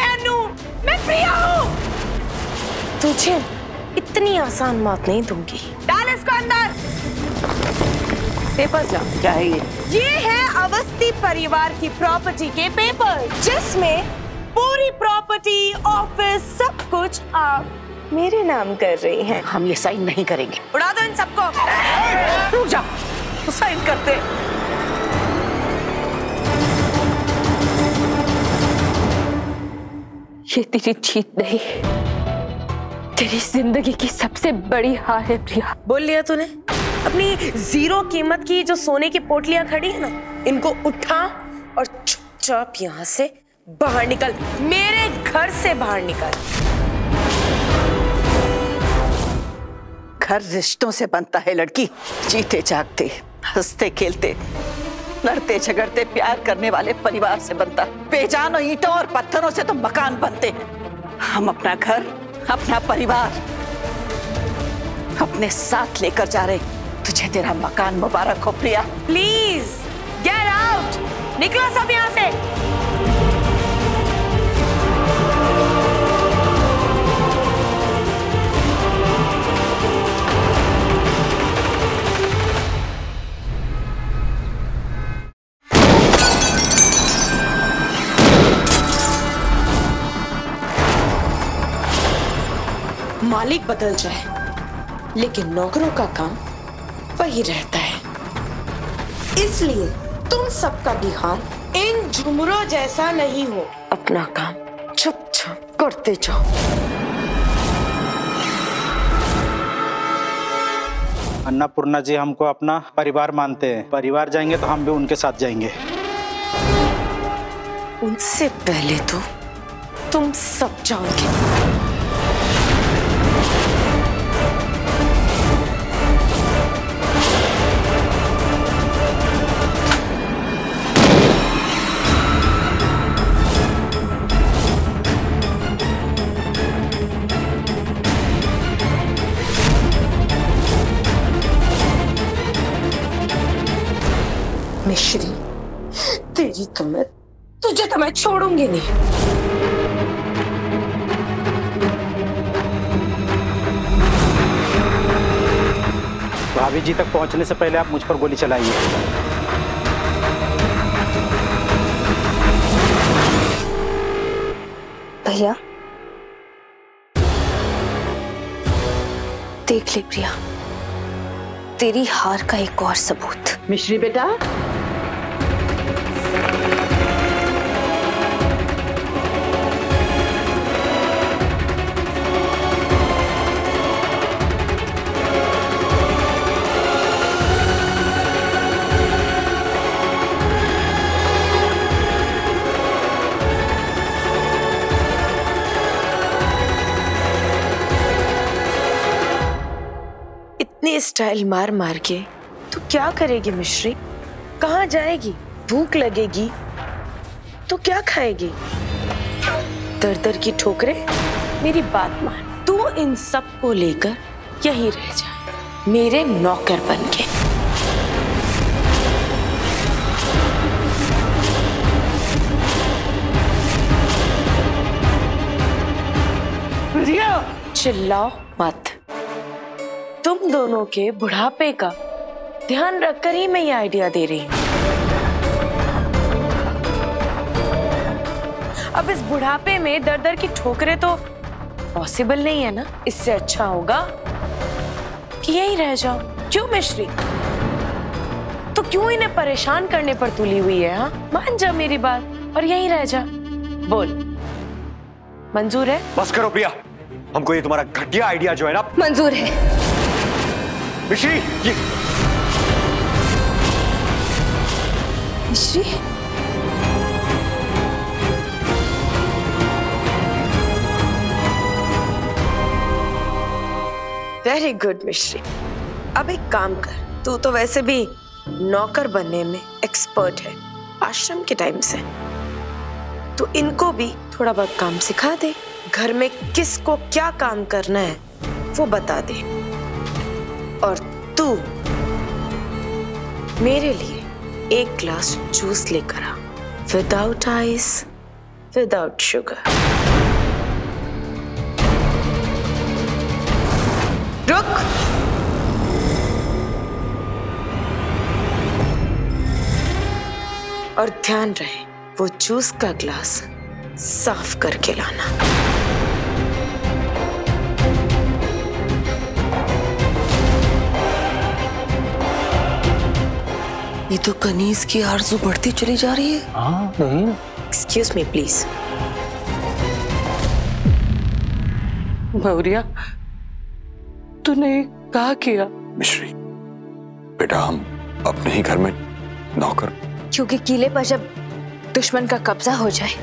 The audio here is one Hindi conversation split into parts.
मैं अनु, मैं प्रिया हूँ। तुझे इतनी आसान मौत नहीं दूंगी। डाल इसको अंदर। पेपर्स ला। क्या है ये है अवस्थी परिवार की प्रॉपर्टी के पेपर, जिसमें पूरी प्रॉपर्टी, ऑफिस, सब कुछ आप मेरे नाम कर रही हैं। हम ये साइन नहीं करेंगे। उड़ा दो इन सबको। रुक जा, तो साइन करते। ये तेरी जीत नहीं, तेरी जिंदगी की सबसे बड़ी हार है प्रिया। बोल लिया तूने। अपनी जीरो कीमत की जो सोने की पोटलियां खड़ी है ना, इनको उठा और चुपचाप यहाँ से बाहर निकल। मेरे घर से बाहर निकल। घर रिश्तों से बनता है लड़की। जीते जागते, हंसते खेलते, लड़ते झगड़ते प्यार करने वाले परिवार से बनता। बेजान ईंटों और पत्थरों से तो मकान बनते हैं। हम अपना घर, अपना परिवार अपने साथ लेकर जा रहे। तुझे तेरा मकान मुबारक हो प्रिया। Please get out. निकलो सब यहाँ से। मालिक बदल जाए, लेकिन नौकरों का काम वही रहता है। इसलिए तुम सबका भी हाल इन झुमरों जैसा नहीं हो। अपना काम चुपचाप करते जाओ। अन्नपूर्णा जी हमको अपना परिवार मानते हैं। परिवार जाएंगे तो हम भी उनके साथ जाएंगे। उनसे पहले तो तुम सब जाओगे। मिश्री, तुझे तो मैं छोड़ूंगी नहीं। भाभी जी तक पहुंचने से पहले आप मुझ पर गोली चलाइए। भैया देख ले प्रिया, तेरी हार का एक और सबूत। मिश्री बेटा, इतनी स्टाइल मार मार के तो क्या करेगी मिश्री? कहाँ जाएगी? भूख लगेगी तो क्या खाएगी? दर दर की ठोकरें। मेरी बात मान, तू इन सब को लेकर यहीं रह जा, मेरे नौकर बनके। चिल्लाओ मत। तुम दोनों के बुढ़ापे का ध्यान रखकर ही मैं ये आइडिया दे रही हूँ। अब इस बुढ़ापे में दर दर की ठोकरें तो पॉसिबल नहीं है ना। इससे अच्छा होगा कि यहीं रह जाओ। क्यों मिश्री? तो क्यों इन्हें परेशान करने पर तुली हुई है? हाँ, मान जा मेरी बात और यहीं रह जा। बोल, मंजूर है? बस करो प्रिया, हमको ये तुम्हारा घटिया आइडिया जो है ना मंजूर है। मिश्री, ये मिश्री, वेरी गुड मिश्री। अब एक काम कर, तू तो वैसे भी नौकर बनने में एक्सपर्ट है आश्रम के टाइम से, तो इनको भी थोड़ा बहुत काम सिखा दे। घर में किसको क्या काम करना है वो बता दे। और तू मेरे लिए एक ग्लास जूस लेकर आ, विदाउट आइस, विदाउट शुगर। रुक। और ध्यान रहे वो जूस का ग्लास साफ करके लाना। ये तो कनीज की आरज़ू बढ़ती चली जा रही है। हाँ नहीं। Excuse me please. भौरिया, तूने क्या किया? मिश्री, बेटा हम अपने ही घर में नौकर। क्योंकि किले पर जब दुश्मन का कब्जा हो जाए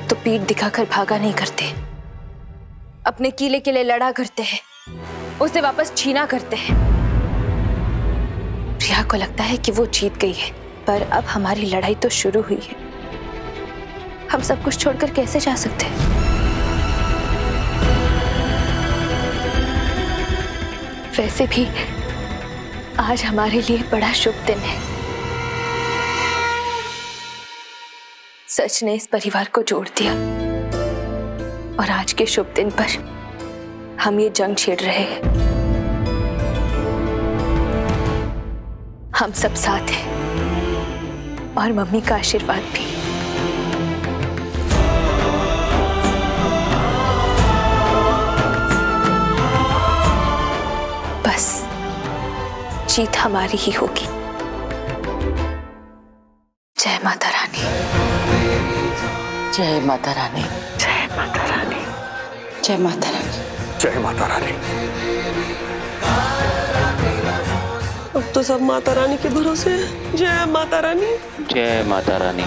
तो पीठ दिखाकर भागा नहीं करते, अपने किले के लिए लड़ा करते हैं, उसे वापस छीना करते हैं। प्रिया को लगता है कि वो जीत गई है, पर अब हमारी लड़ाई तो शुरू हुई है। हम सब कुछ छोड़कर कैसे जा सकते हैं? वैसे भी आज हमारे लिए बड़ा शुभ दिन है। सच ने इस परिवार को जोड़ दिया और आज के शुभ दिन पर हम ये जंग छेड़ रहे हैं। हम सब साथ हैं और मम्मी का आशीर्वाद भी। बस जीत हमारी ही होगी। जय माता रानी। जय माता रानी। जय माता रानी। जय माता रानी। जय माता रानी। अब तो सब माता रानी के भरोसे है। जय माता रानी। जय माता रानी।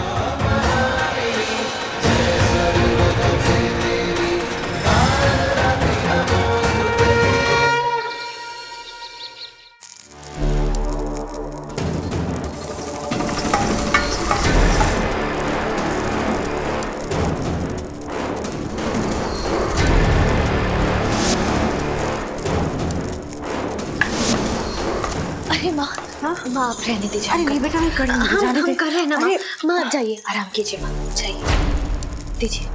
माँ आप रहने दीजिए। अरे नहीं बेटा, मैं कर लूंगी। हम कर रहे हैं ना माँ। माँ आप जाइए, आराम कीजिए माँ, जाइए, दीजिए।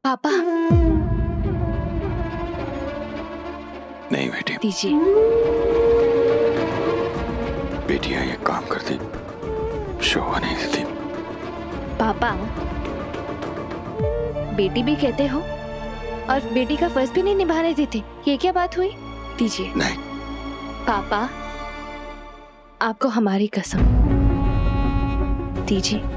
पापा नहीं बेटी, दीजिए। बेटियां ये काम करती शोभा नहीं देती। पापा बेटी भी कहते हो और बेटी का फर्ज भी नहीं निभाने देते, ये क्या बात हुई? दीजिए। नहीं पापा आपको हमारी कसम, दीजिए।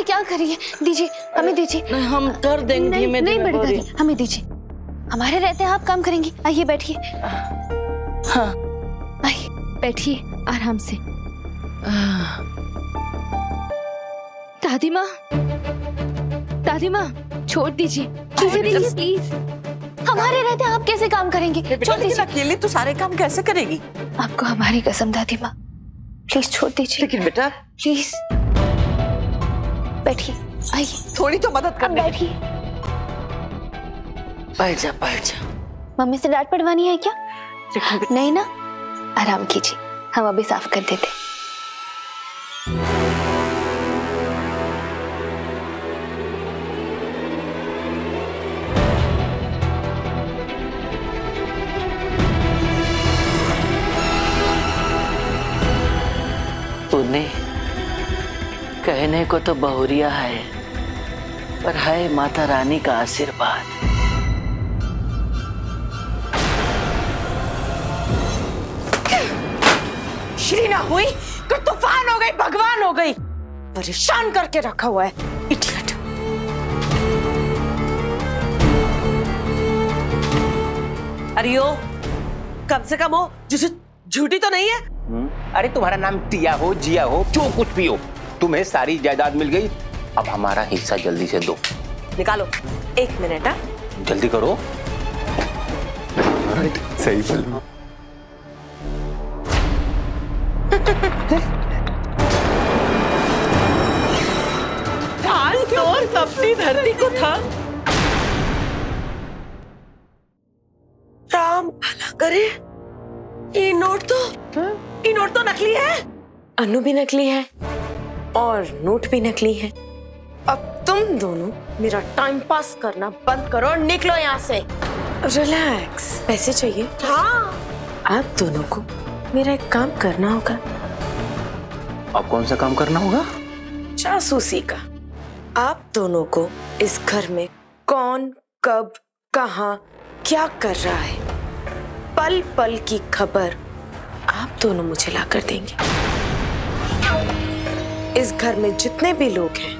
क्या करिए, दीजिए, हमें दीजिए। नहीं, हम कर देंगे। नहीं बड़ी दादी, हमें दीजिए, हमारे रहते आप काम करेंगी। आइए बैठिए। हाँ। आइए बैठिए आराम से। दादी माँ, दादी माँ छोड़ दीजिए, छोड़ दीजिए प्लीज। हमारे रहते आप कैसे काम करेंगे? छोड़ दीजिए। अकेले तो सारे काम कैसे करेगी? आपको हमारी कसम दादी माँ, प्लीज छोड़ दीजिए। लेकिन बेटा प्लीज बैठिए। आइए थोड़ी तो मदद कर। बैठिए। बैठ जा, बैठ जा। मम्मी से डांट पड़वानी है क्या? नहीं ना, आराम कीजिए, हम अभी साफ कर देते। तूने कहने को तो बहुरिया है, पर है माता रानी का आशीर्वाद। श्री ना हुई तो तूफान हो गई, भगवान हो गई, परेशान करके रखा हुआ है इडियट। अरे ओ, कम से कम हो, जिसे झूठी तो नहीं है। अरे तुम्हारा नाम टिया हो, जिया हो, जो कुछ भी हो, तुम्हें सारी जायदाद मिल गई। अब हमारा हिस्सा जल्दी से दो। निकालो। 1 मिनट। जल्दी करो। सही बोल। आज तो अपनी धरती को था। राम भला करे, ये नोट तो नकली है। अनु भी नकली है और नोट भी नकली है। अब तुम दोनों मेरा टाइम पास करना बंद करो और निकलो यहाँ से। रिलैक्स। पैसे चाहिए? हाँ। आप दोनों को मेरा एक काम करना होगा। अब कौन सा काम करना होगा? जासूसी का। आप दोनों को इस घर में कौन, कब, कहाँ, क्या कर रहा है, पल पल की खबर आप दोनों मुझे ला कर देंगे। इस घर में जितने भी लोग हैं,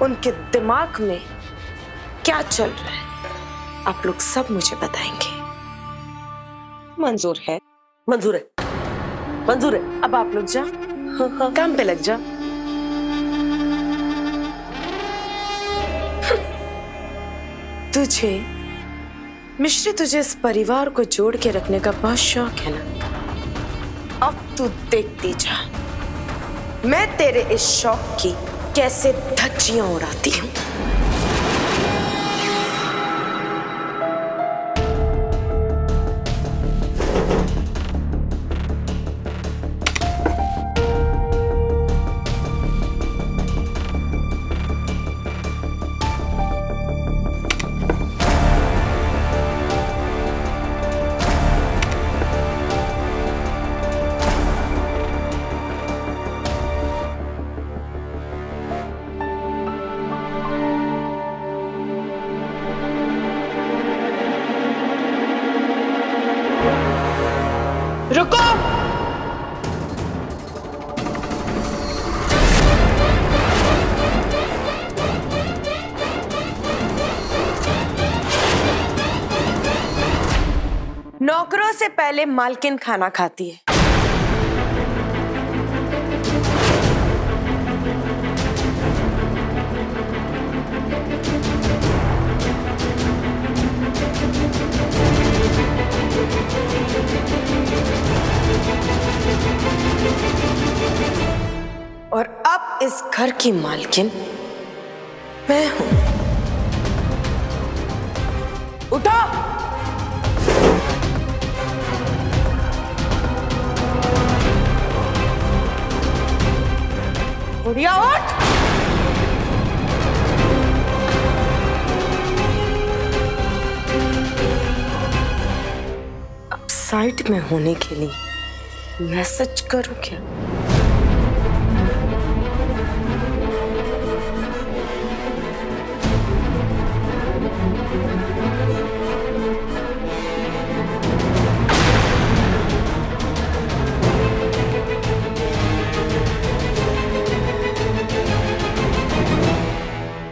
उनके दिमाग में क्या चल रहा है, आप लोग सब मुझे बताएंगे। मंजूर है, मंजूर है, मंजूर है। अब आप लोग जाओ, काम पे लग जाओ। तुझे मिश्री, तुझे इस परिवार को जोड़ के रखने का बहुत शौक है ना? अब तू देखती जा, मैं तेरे इस शौक की कैसे धज्जियां उड़ाती हूँ। रुको। नौकरों से पहले मालकिन खाना खाती है। और अब इस घर की मालकिन मैं हूं। उठो। बुढ़िया उठ। अब साइड में होने के लिए मैसेज करूं क्या?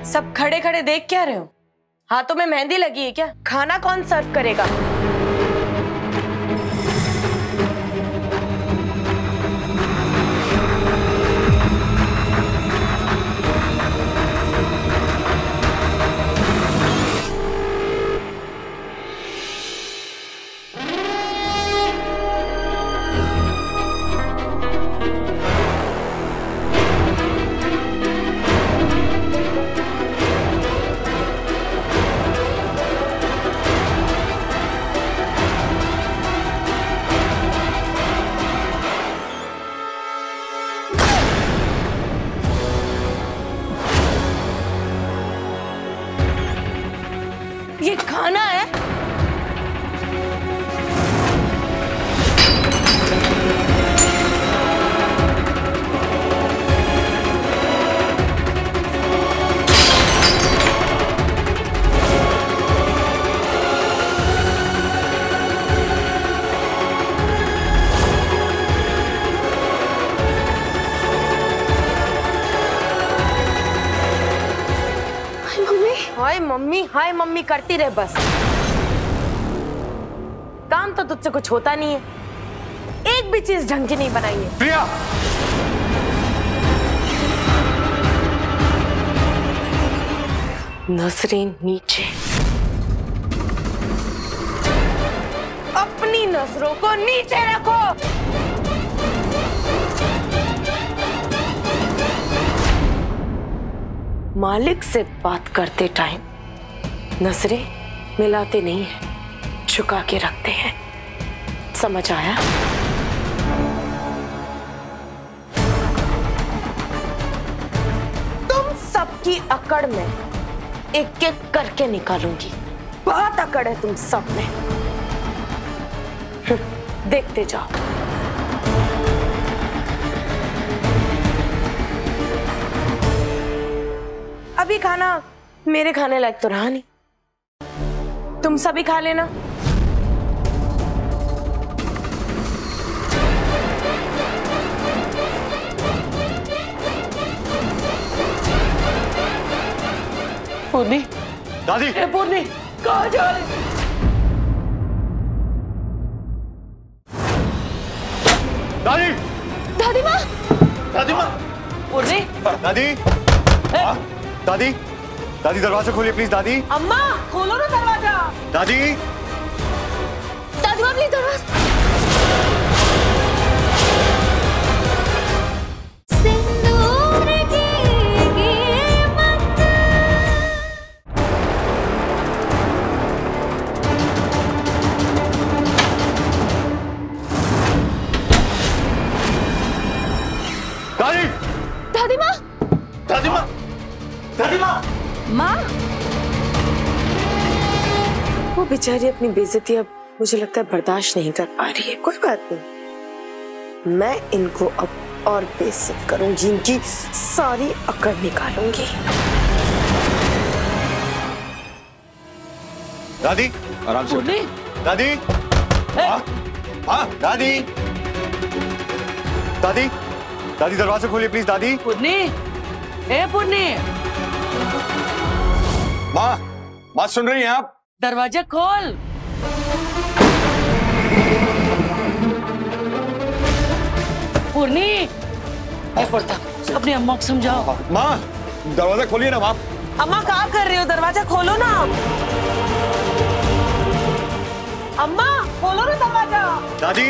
सब खड़े खड़े देख क्या रहे हो? हाथों में मेहंदी लगी है क्या? खाना कौन सर्व करेगा? ये खाना है? हाय मम्मी करती रहे बस। काम तो तुझसे कुछ होता नहीं है, एक भी चीज ढंग की नहीं बनाई है। प्रिया, नसरीन नीचे, अपनी नजरों को नीचे रखो। मालिक से बात करते टाइम नजरें मिलाते नहीं हैं, झुका के रखते हैं, समझ आया? तुम सबकी अकड़ में एक एक करके निकालूंगी। बहुत अकड़ है तुम सब में, देखते जाओ। अभी खाना मेरे खाने लायक तो रहा नहीं, तुम सभी खा लेना। पूर्णी, दादी, पूर्णी कहाँ जा रही? दादी, दादी माँ, दादी माँ, पूर्णी, दादी, दादी, दादी दरवाजा खोलिए प्लीज। दादी, अम्मा खोलो ना दरवाजा। दादी, दादी माँ प्लीज दरवाजा। सिंदूर की कीमत। दादी, दादी माँ, दादी माँ, दादी माँ, माँ, वो बेचारी अपनी बेइज्जती अब मुझे लगता है बर्दाश्त नहीं कर पा रही है। कोई बात नहीं, मैं इनको अब और बेइज्जत करूंगी, इनकी सारी अकड़ निकालूंगी। दादी आराम से। पूर्णी, दादी, हाँ, हाँ, दादी, दादी, दादी दरवाजा खोलिए प्लीज। दादी, पूर्णी, ए पूर्णी, माँ, बात सुन रही हैं आप? दरवाजा खोल। पूर्णी, ए पड़ता, अपनी अम्मा को समझाओ। माँ, दरवाजा खोलिए ना माँ। अम्मा क्या कर रहे हो? दरवाजा खोलो ना। अम्मा खोलो ना दरवाजा। दादी,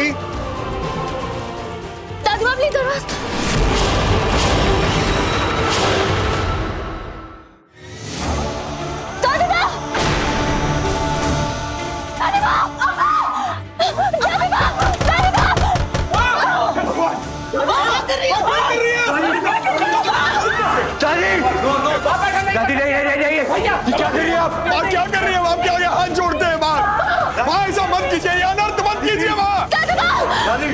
दादी माँ प्लीज दरवाजा। दादी माँ, दादी माँ, दादी माँ, दादी माँ। दादी, नहीं, क्या कर रही है आप? क्या कर रही है आप? क्या हाथ जोड़ते हैं माँ, ऐसा मत कीजिए, ये अनर्थ मत कीजिए माँ। दादी,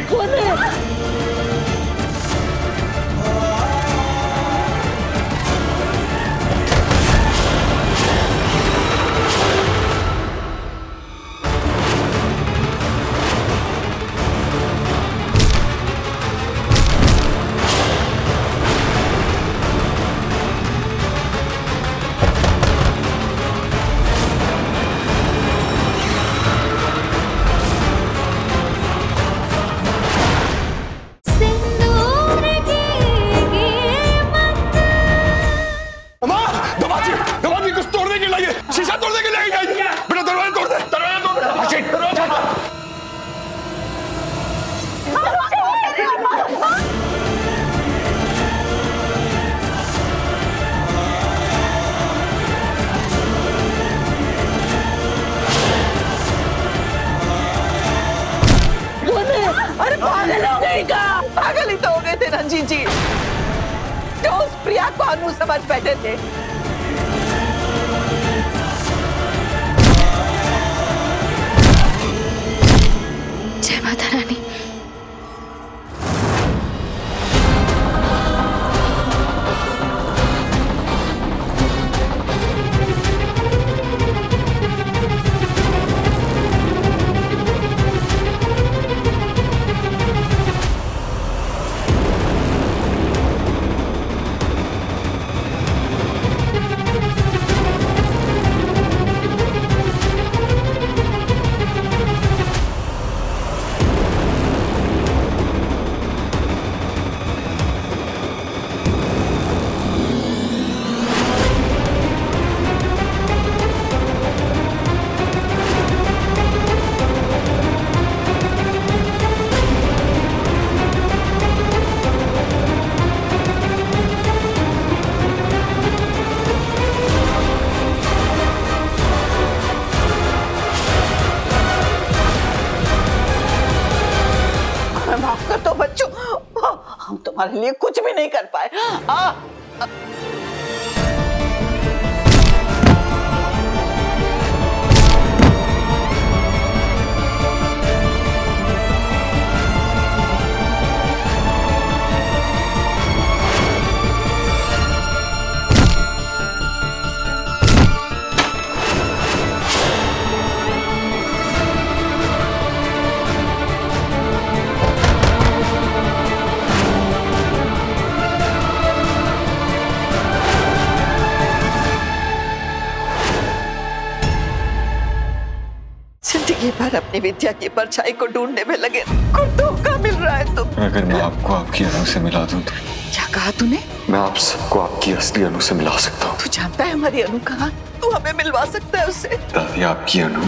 अरे पागल हो गई का? पागल ही तो हो गए थे रंजीत जी, जो उस प्रिया को अनु समझ बैठे थे। जय माता रानी। माफ कर दो बच्चों, हम तुम्हारे लिए कुछ भी नहीं कर पाए। जिंदगी भर अपनी विद्या की परछाई को ढूंढने में लगे, कुछ धोखा मिल रहा है तुम। अगर मैं आपको आपकी अनु से मिला दूं तो? क्या कहा तूने? मैं आप सबको आपकी असली अनु से मिला सकता हूँ। तू जानता है हमारी अनु कहाँ? तू हमें मिलवा सकता है उससे? दादी, आपकी अनु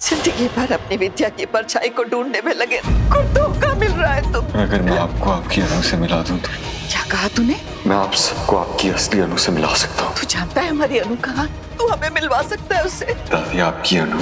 जिंदगी भर अपनी विद्या की परछाई को ढूंढने में लगे, कुछ धोखा मिल रहा है तुम। अगर मैं आपको आपकी अनु से मिला दूं तो? क्या कहा तूने? मैं आप सबको आपकी असली अनु से मिला सकता हूँ। तू जानता है हमारी अनु कहाँ? तू हमें मिलवा सकता है उससे? दादी, आपकी अनु